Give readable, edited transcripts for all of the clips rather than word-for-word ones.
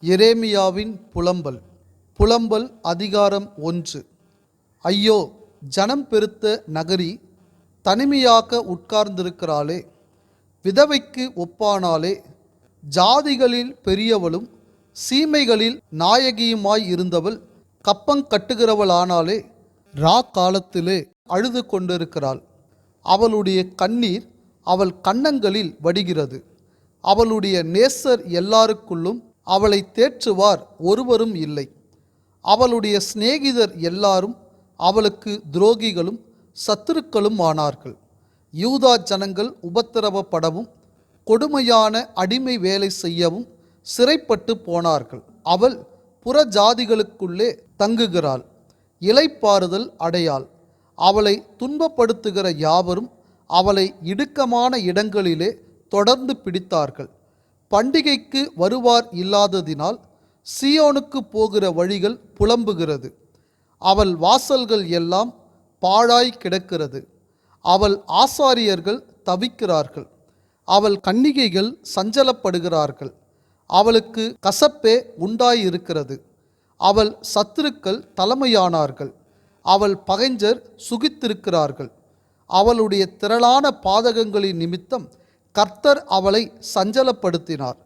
எரேமியாவின் புலம்பல். புலம்பல் அதிகாரம் 1. ஐயோ, ஜனம் பெருத்த நகரி தனிமையாக உட்கார்ந்திருக்கிறாளே, விதவைக்கு ஒப்பானாலே. ஜாதிகளில் பெரியவளும் சீமைகளில் நாயகியுமாய் இருந்தவள் கப்பங்கட்டுகிறவளானாலே, காலத்திலே அழுது கொண்டிருக்கிறாள். அவளுடைய கண்ணீர் அவள் கன்னங்களில் வடிகிறது. அவளுடைய நேசர் எல்லாருக்குள்ளும் அவளை தேற்றுவார் ஒருவரும் இல்லை. அவளுடைய சிநேகிதர் எல்லாரும் அவளுக்கு துரோகிகளும் சத்துருக்களும் ஆனார்கள். யூதா ஜனங்கள் உபத்திரவப்படவும் கொடுமையான அடிமை வேலை செய்யவும் சிறைப்பட்டு போனார்கள். அவள் புற ஜாதிகளுக்குள்ளே தங்குகிறாள், இளைப்பாறுதல் அடையாள். அவளை துன்பப்படுத்துகிற யாவரும் அவளை இடுக்கமான இடங்களிலே தொடர்ந்து பிடித்தார்கள். பண்டிகைக்கு வருவார் இல்லாததினால் சீயோனுக்கு போகிற வழிகள் புலம்புகிறது. அவள் வாசல்கள் எல்லாம் பாழாய் கிடக்கிறது. அவள் ஆசாரியர்கள் தவிக்கிறார்கள். அவள் கன்னிகைகள் சஞ்சலப்படுகிறார்கள். அவளுக்கு கசப்பே உண்டாயிருக்கிறது. அவள் சத்துருக்கள் தலைமையானார்கள். அவள் பகைஞர் சுகித்திருக்கிறார்கள். அவளுடைய திரளான பாதகங்களின் நிமித்தம் கர்த்தர் அவளை சஞ்சலப்படுத்தினார்.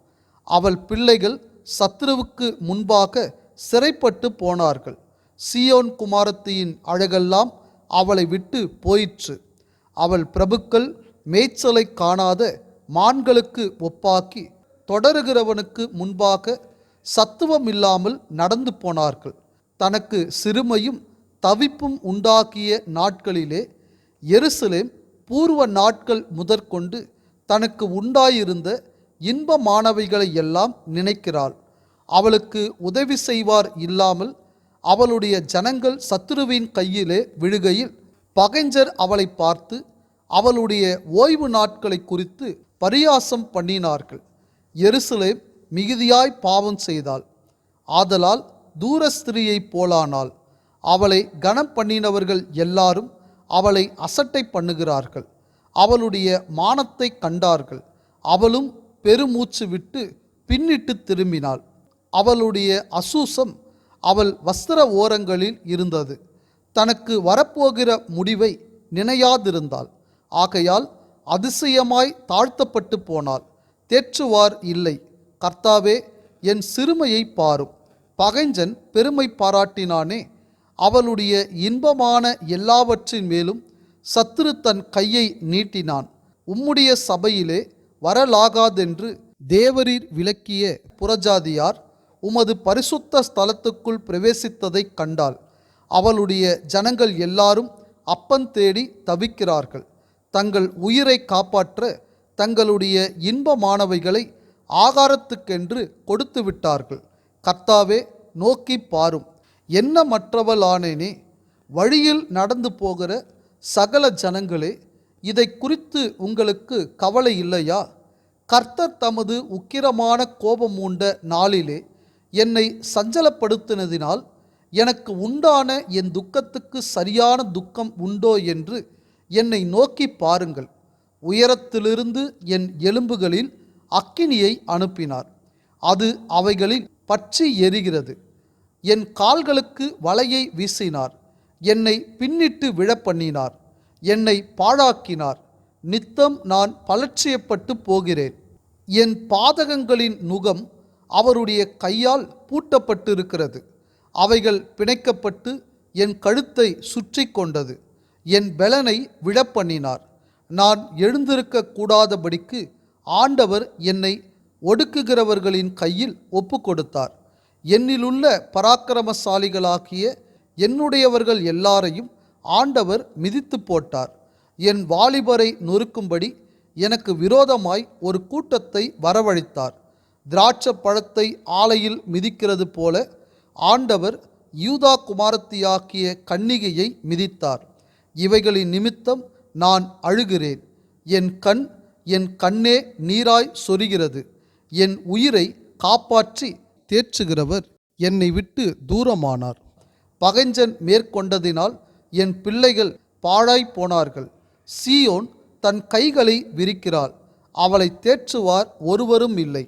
அவள் பிள்ளைகள் சத்துருவுக்கு முன்பாக சிறைப்பட்டு போனார்கள். சீயோன் குமாரத்தியின் அழகெல்லாம் அவளை விட்டு போயிற்று. அவள் பிரபுக்கள் மேய்ச்சலை காணாத மான்களுக்கு ஒப்பாக்கி தொடருகிறவனுக்கு முன்பாக சத்துவம் இல்லாமல் நடந்து போனார்கள். தனக்கு சிறுமையும் தவிப்பும் உண்டாக்கிய நாட்களிலே எருசலேம் பூர்வ நாட்கள் முதற்கொண்டு தனக்கு உண்டாயிருந்த இன்பமானவைகளை எல்லாம் நினைக்கிறாள். அவளுக்கு உதவி செய்வார் இல்லாமல் அவளுடைய ஜனங்கள் சத்துருவின் கையிலே விழுகையில் பகைஞர் அவளை பார்த்து அவளுடைய ஓய்வு நாட்களை குறித்து பரியாசம் பண்ணினார்கள். எருசலேம் மிகுதியாய் பாவம் செய்தாள். ஆதலால் தூர ஸ்திரீயைப் போலானாள். அவளை கனம் பண்ணினவர்கள் எல்லாரும் அவளை அசட்டை பண்ணுகிறார்கள். அவளுடைய மானத்தை கண்டார்கள். அவளும் பெருமூச்சு விட்டு பின்னிட்டு திரும்பினாள். அவளுடைய அசூசம் அவள் வஸ்திர ஓரங்களில் இருந்தது. தனக்கு வரப்போகிற முடிவை நினையாதிருந்தாள். ஆகையால் அதிசயமாய் தாழ்த்தப்பட்டு போனாள். தேற்றுவார் இல்லை. கர்த்தாவே, என் சிறுமையை பாரும். பகைஞன் பெருமை பாராட்டினானே. அவளுடைய இன்பமான எல்லாவற்றின் மேலும் சத்துரு தன் கையை நீட்டினான். உம்முடைய சபையிலே வரலாகாதென்று தேவரீர் விலக்கிய புறஜாதியார் உமது பரிசுத்த ஸ்தலத்துக்குள் பிரவேசித்ததைக் கண்டாள். அவளுடைய ஜனங்கள் எல்லாரும் அப்பன் தேடி தவிக்கிறார்கள். தங்கள் உயிரை காப்பாற்ற தங்களுடைய இன்பமானவைகளை ஆகாரத்துக்கென்று கொடுத்து விட்டார்கள். கர்த்தாவே, நோக்கி பாரும். எண்ணமற்றவளானேனே. வழியில் நடந்து போகிற சகல ஜனங்களே, இதை குறித்து உங்களுக்கு கவலை இல்லையா? கர்த்தர் தமது உக்கிரமான கோபம் மூண்ட நாளிலே என்னை சஞ்சலப்படுத்தினதினால் எனக்கு உண்டான என் துக்கத்துக்கு சரியான துக்கம் உண்டோ என்று என்னை நோக்கி பாருங்கள். உயரத்திலிருந்து என் எலும்புகளில் அக்கினியை அனுப்பினார். அது அவைகளில் பற்றி எரிகிறது. என் கால்களுக்கு வலையை வீசினார். என்னை பின்னிட்டு விழப்பண்ணினார். என்னை பாழாக்கினார். நித்தம் நான் பலட்சியப்பட்டு போகிறேன். என் பாதகங்களின் நுகம் அவருடைய கையால் பூட்டப்பட்டிருக்கிறது. அவைகள் பிணைக்கப்பட்டு என் கழுத்தை சுற்றி கொண்டது. என் பெலனை விழப்பண்ணினார். நான் எழுந்திருக்க கூடாதபடிக்கு ஆண்டவர் என்னை ஒடுக்குகிறவர்களின் கையில் ஒப்பு கொடுத்தார். என்னிலுள்ள பராக்கிரமசாலிகளாகிய என்னுடையவர்கள் எல்லாரையும் ஆண்டவர் மிதித்து போட்டார். என் வாலிபரை நொறுக்கும்படி எனக்கு விரோதமாய் ஒரு கூட்டத்தை வரவழைத்தார். திராட்சை பழத்தை ஆலையில் மிதிக்கிறது போல ஆண்டவர் யூதா குமாரத்தியாக்கிய கன்னிகையை மிதித்தார். இவைகளின் நிமித்தம் நான் அழுகிறேன். என் கண்ணே நீராய் சொரிகிறது. என் உயிரை காப்பாற்றி தேற்றுகிறவர் என்னை விட்டு தூரமானார். பகைஞன் மேற்கொண்டதினால் என் பிள்ளைகள் பாழாய் போனார்கள். சீயோன் தன் கைகளை விரிக்கிறாள். அவளை தேற்றுவார் ஒருவரும் இல்லை.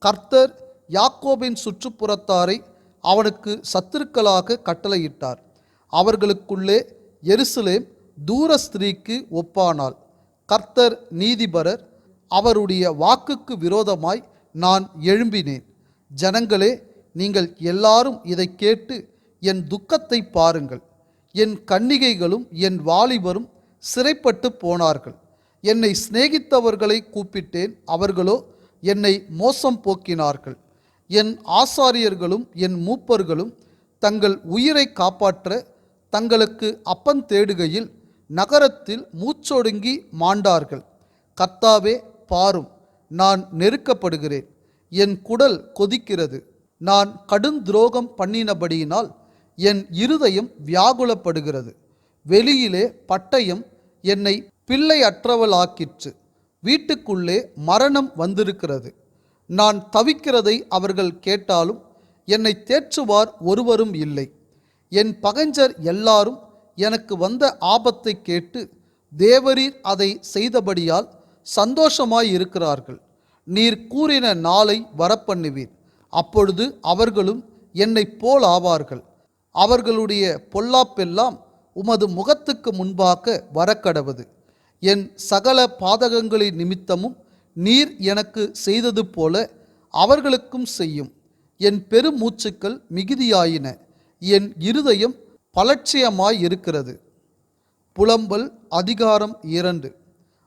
கர்த்தர் யாக்கோபின் சுற்றுப்புறத்தாரை அவனுக்கு சத்துருக்களாக கட்டளையிட்டார். அவர்களுக்குள்ளே எருசலேம் தூர ஸ்திரீக்கு ஒப்பானாள். கர்த்தர் நீதிபரர், அவருடைய வாக்குக்கு விரோதமாய் நான் எழும்பினேன். ஜனங்களே, நீங்கள் எல்லாரும் இதை கேட்டு என் துக்கத்தை பாருங்கள். என் கன்னிகைகளும் என் வாலிபரும் சிறைப்பட்டு போனார்கள். என்னை சிநேகித்தவர்களை கூப்பிட்டேன், அவர்களோ என்னை மோசம் போக்கினார்கள். என் ஆசாரியர்களும் என் மூப்பர்களும் தங்கள் உயிரை காப்பாற்ற தங்களுக்கு அப்பன் தேடுகையில் நகரத்தில் மூச்சொடுங்கி மாண்டார்கள். கர்த்தாவே பாரும், நான் நெருக்கப்படுகிறேன், என் குடல் கொதிக்கிறது. நான் கடுந்துரோகம் பண்ணினபடியினால் என் இருதயம் வியாகுலப்படுகிறது. வெளியிலே பட்டயம் என்னை பிள்ளை அற்றவளாக்கிற்று. வீட்டுக்குள்ளே மரணம் வந்திருக்கிறது. நான் தவிக்கிறதை அவர்கள் கேட்டாலும் என்னை தேற்றுவார் ஒருவரும் இல்லை. என் பகைஞர் எல்லாரும் எனக்கு வந்த ஆபத்தை கேட்டு தேவரீர் அதை செய்தபடியால் சந்தோஷமாயிருக்கிறார்கள். நீர் கூறின நாளை வரப்பண்ணுவீர், அப்பொழுது அவர்களும் என்னைப் போல் ஆவார்கள். அவர்களுடைய பொல்லாப்பெல்லாம் உமது முகத்துக்கு முன்பாக வரக்கடவது. என் சகல பாதகங்களின் நிமித்தமும் நீர் எனக்கு செய்தது போல அவர்களுக்கும் செய்யும். என் பெருமூச்சுக்கள் மிகுதியாயின, என் இருதயம் பலட்சியமாயிருக்கிறது. புலம்பல் அதிகாரம் 2.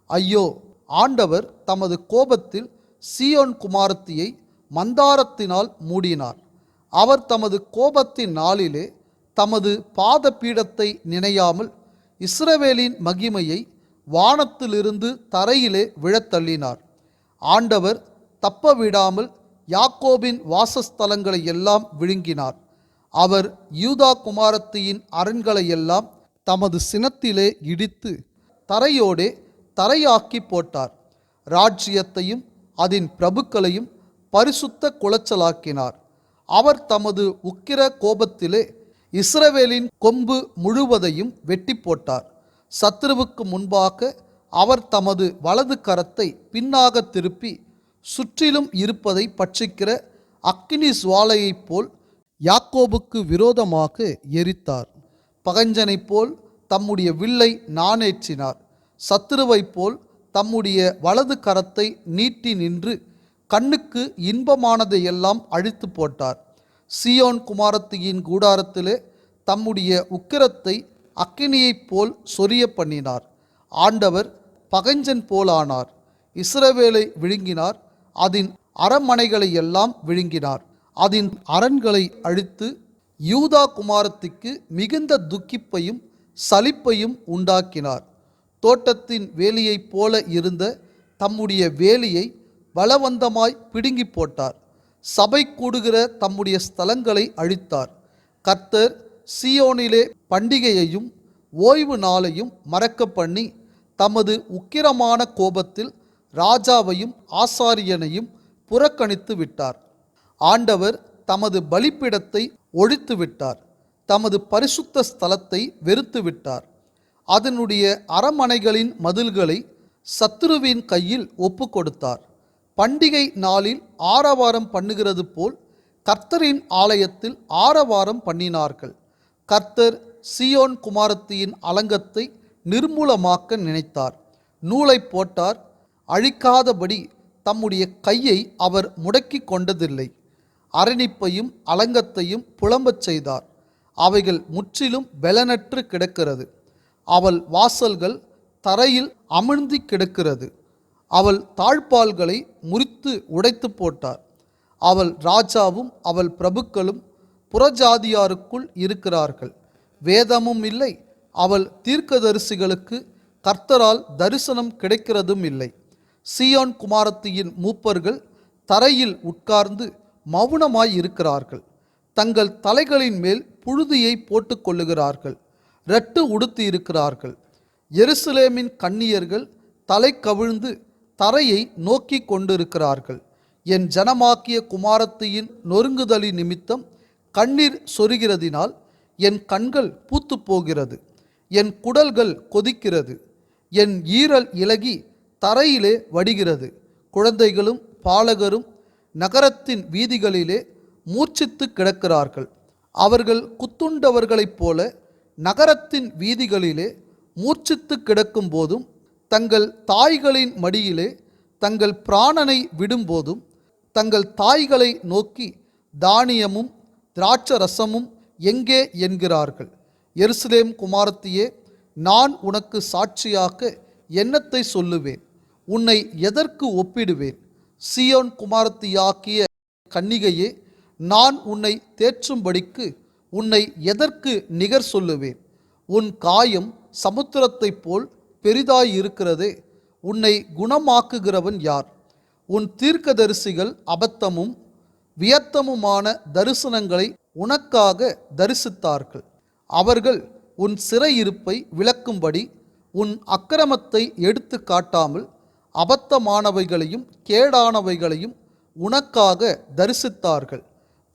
ஐயோ, ஆண்டவர் தமது கோபத்தில் சீயோன் குமாரத்தியை மந்தாரத்தினால் மூடினார். அவர் தமது கோபத்தின் நாளிலே தமது பாத பீடத்தை நினையாமல் இஸ்ரவேலின் மகிமையை வானத்திலிருந்து தரையிலே விழத்தள்ளினார். ஆண்டவர் தப்பவிடாமல் யாக்கோபின் வாசஸ்தலங்களை எல்லாம் விழுங்கினார். அவர் யூதா குமாரத்தியின் அரண்களை எல்லாம் தமது சினத்திலே இடித்து தரையோடே தரையாக்கி போட்டார். ராஜ்யத்தையும் அதன் பிரபுக்களையும் பரிசுத்த குலைச்சலாக்கினார். அவர் தமது உக்கிர கோபத்திலே இஸ்ரவேலின் கொம்பு முழுவதையும் வெட்டி போட்டார். சத்துருவுக்கு முன்பாக அவர் தமது வலது கரத்தை பின்னாக திருப்பி சுற்றிலும் இருப்பதை பட்சிக்கிற அக்கினி சுவாலையைப் போல் யாக்கோபுக்கு விரோதமாக எரித்தார். பகஞ்சனைப் போல் தம்முடைய வில்லை நாணேற்றினார். சத்துருவைப் போல் தம்முடைய வலது கரத்தை நீட்டி நின்று கண்ணுக்கு இன்பமானதையெல்லாம் அழித்து போட்டார். சீயோன் குமாரத்தியின் கூடாரத்திலே தம்முடைய உக்கிரத்தை அக்கினியைப் போல் சொரிய பண்ணினார். ஆண்டவர் பகஞ்சன் போலானார். இஸ்ரவேலை விழுங்கினார். அதன் அரண்மனைகளை எல்லாம் விழுங்கினார். அதன் அரண்களை அழித்து யூதா குமாரத்திற்கு மிகுந்த துக்கிப்பையும் சலிப்பையும் உண்டாக்கினார். தோட்டத்தின் வேலியைப் போல இருந்த தம்முடைய வேலியை பலவந்தமாய் பிடுங்கி போட்டார். சபை கூடுகிற தம்முடைய ஸ்தலங்களை அழித்தார். கர்த்தர் சீயோனிலே பண்டிகையையும் ஓய்வு நாளையும் மறக்க பண்ணி தமது உக்கிரமான கோபத்தில் ராஜாவையும் ஆசாரியனையும் புறக்கணித்து விட்டார். ஆண்டவர் தமது பலிப்பிடத்தை ஒழித்து விட்டார். தமது பரிசுத்த ஸ்தலத்தை வெறுத்து விட்டார். அதனுடைய அரமனைகளின் மதில்களை சத்துருவின் கையில் ஒப்பு கொடுத்தார். பண்டிகை நாளில் ஆரவாரம் பண்ணுகிறது போல் கர்த்தரின் ஆலயத்தில் ஆரவாரம் பண்ணினார்கள். கர்த்தர் சீயோன் குமாரத்தியின் அலங்கத்தை நிர்மூலமாக்க நினைத்தார். நூலை போட்டார். அழிக்காதபடி தம்முடைய கையை அவர் முடக்கி கொண்டதில்லை. அரணிப்பையும் அலங்கத்தையும் புலம்பச் செய்தார். அவைகள் முற்றிலும் பெலனற்று கிடக்கிறது. அவள் வாசல்கள் தரையில் அமிழ்ந்து கிடக்கிறது. அவள் தாழ்பால்களை முறித்து உடைத்து போட்டார். அவள் ராஜாவும் அவள் பிரபுக்களும் புறஜாதியாருக்குள் இருக்கிறார்கள். வேதமும் இல்லை. அவள் தீர்க்கதரிசிகளுக்கு கர்த்தரால் தரிசனம் கிடைக்கிறதும் இல்லை. சீயோன் குமாரத்தியின் மூப்பர்கள் தரையில் உட்கார்ந்து மௌனமாய் இருக்கிறார்கள். தங்கள் தலைகளின் மேல் புழுதியை போட்டுக்கொள்ளுகிறார்கள். இரட்டு உடுத்தி இருக்கிறார்கள். எருசலேமின் கன்னியர்கள் தலை கவிழ்ந்து தரையை நோக்கி கொண்டிருக்கிறார்கள். என் ஜனமாக்கிய குமாரத்தியின் நொறுங்குதலின் நிமித்தம் கண்ணீர் சொருகிறதினால் என் கண்கள் பூத்து போகிறது. என் குடல்கள் கொதிக்கிறது. என் ஈரல் இலகி தரையிலே வடிகிறது. குழந்தைகளும் பாலகரும் நகரத்தின் வீதிகளிலே மூர்ச்சித்து கிடக்கிறார்கள். அவர்கள் குத்துண்டவர்களைப் போல நகரத்தின் வீதிகளிலே மூர்ச்சித்து கிடக்கும் போதும், தங்கள் தாய்களின் மடியிலே தங்கள் பிராணனை விடும்போதும், தங்கள் தாய்களை நோக்கி தானியமும் திராட்சரசமும் எங்கே என்கிறார்கள். எருசலேம் குமாரத்தியே, நான் உனக்கு சாட்சியாக என்னத்தை சொல்லுவேன்? உன்னை எதற்கு ஒப்பிடுவேன்? சீயோன் குமாரத்தியாக்கிய கன்னிகையே, நான் உன்னை தேற்றும்படிக்கு உன்னை எதற்கு நிகர் சொல்லுவேன்? உன் காயம் சமுத்திரத்தைப் போல் பெரிதாயிருக்கிறதே, உன்னை குணமாக்குகிறவன் யார்? உன் தீர்க்கதரிசிகள் அபத்தமும் வியர்த்தமுமான தரிசனங்களை உனக்காக தரிசித்தார்கள். அவர்கள் உன் சிறையிருப்பை விளக்கும்படி உன் அக்கிரமத்தை எடுத்து காட்டாமல் அபத்தமானவைகளையும் கேடானவைகளையும் உனக்காக தரிசித்தார்கள்.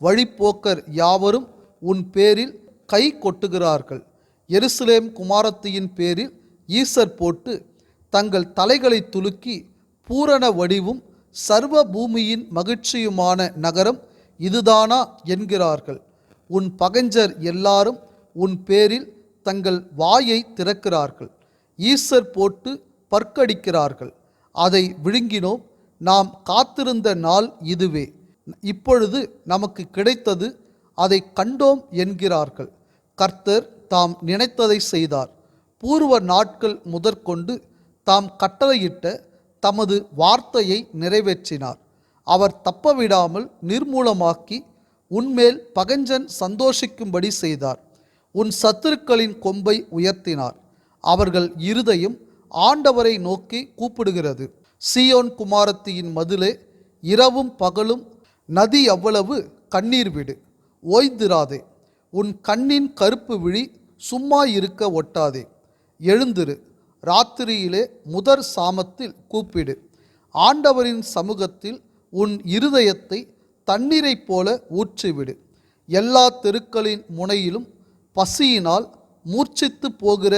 வழிப்போக்கர் யாவரும் உன் பேரில் கை கொட்டுகிறார்கள். எருசலேம் குமாரத்தியின் பேரில் ஈசர் போட்டு தங்கள் தலைகளை துலுக்கி, பூரண வடிவும் சர்வ பூமியின் மகிழ்ச்சியுமான நகரம் இதுதானா என்கிறார்கள். உன் பகைஞர் எல்லாரும் உன் பேரில் தங்கள் வாயை திறக்கிறார்கள். ஈசர் போட்டு பற்கடிக்கிறார்கள். அதை விழுங்கினோம், நாம் காத்திருந்த நாள் இதுவே, இப்பொழுது நமக்கு கிடைத்தது, அதை கண்டோம் என்கிறார்கள். கர்த்தர் தாம் நினைத்ததை செய்தார். பூர்வ நாட்கள் முதற்கொண்டு தாம் கட்டளையிட்ட தமது வார்த்தையை நிறைவேற்றினார். அவர் தப்பவிடாமல் நிர்மூலமாக்கி உன்மேல் பகைஞன் சந்தோஷிக்கும்படி செய்தார். உன் சத்துருக்களின் கொம்பை உயர்த்தினார். அவர்கள் இருதயம் ஆண்டவரை நோக்கி கூப்பிடுகிறது. சீயோன் குமாரத்தியின் மதிலே, இரவும் பகலும் நதி அவ்வளவு கண்ணீர் விடு, ஓய்ந்திராதே. உன் கண்ணின் கருப்பு விழி சும்மா இருக்க ஒட்டாதே. எழுந்திரு, ராத்திரியிலே முதற் சாமத்தில் கூப்பிடு. ஆண்டவரின் சமூகத்தில் உன் இருதயத்தை தண்ணீரைப் போல ஊற்றிவிடு. எல்லா தெருக்களின் முனையிலும் பசியினால் மூர்ச்சித்து போகிற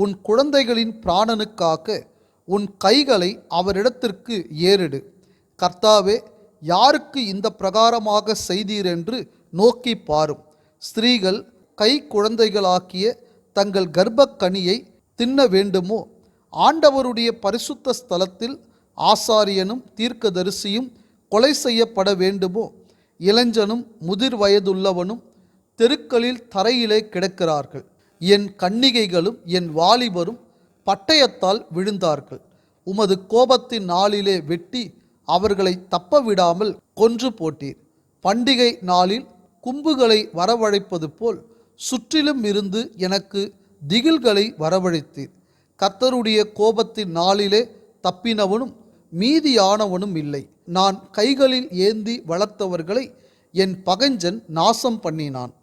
உன் குழந்தைகளின் பிராணனுக்காக உன் கைகளை அவரிடத்திற்கு ஏறிடு. கர்த்தாவே, யாருக்கு இந்த பிரகாரமாக செய்தீரென்று நோக்கி பாரும். ஸ்திரீகள் கை குழந்தைகளாக்கிய தங்கள் கர்ப்பக்கனியை தின்ன வேண்டுமோ? ஆண்டவருடைய பரிசுத்த ஸ்தலத்தில் ஆசாரியனும் தீர்க்கதரிசியும் கொலை செய்யப்பட வேண்டுமோ? இளைஞனும் முதிர் வயதுள்ளவனும் தெருக்களில் தரையிலே கிடக்கிறார்கள். என் கன்னிகைகளும் என் வாலிபரும் பட்டயத்தால் விழுந்தார்கள். உமது கோபத்தின் நாளிலே வெட்டி அவர்களை தப்பவிடாமல் கொன்று போட்டீர். பண்டிகை நாளில் கும்புகளை வரவழைப்பது போல் சுற்றிலும் இருந்து எனக்கு திகில்களை வரவழைத்தீர். கர்த்தருடைய கோபத்தின் நாளிலே தப்பினவனும் மீதியானவனும் இல்லை. நான் கைகளில் ஏந்தி வளர்த்தவர்களை என் பகைஞன் நாசம் பண்ணினான்.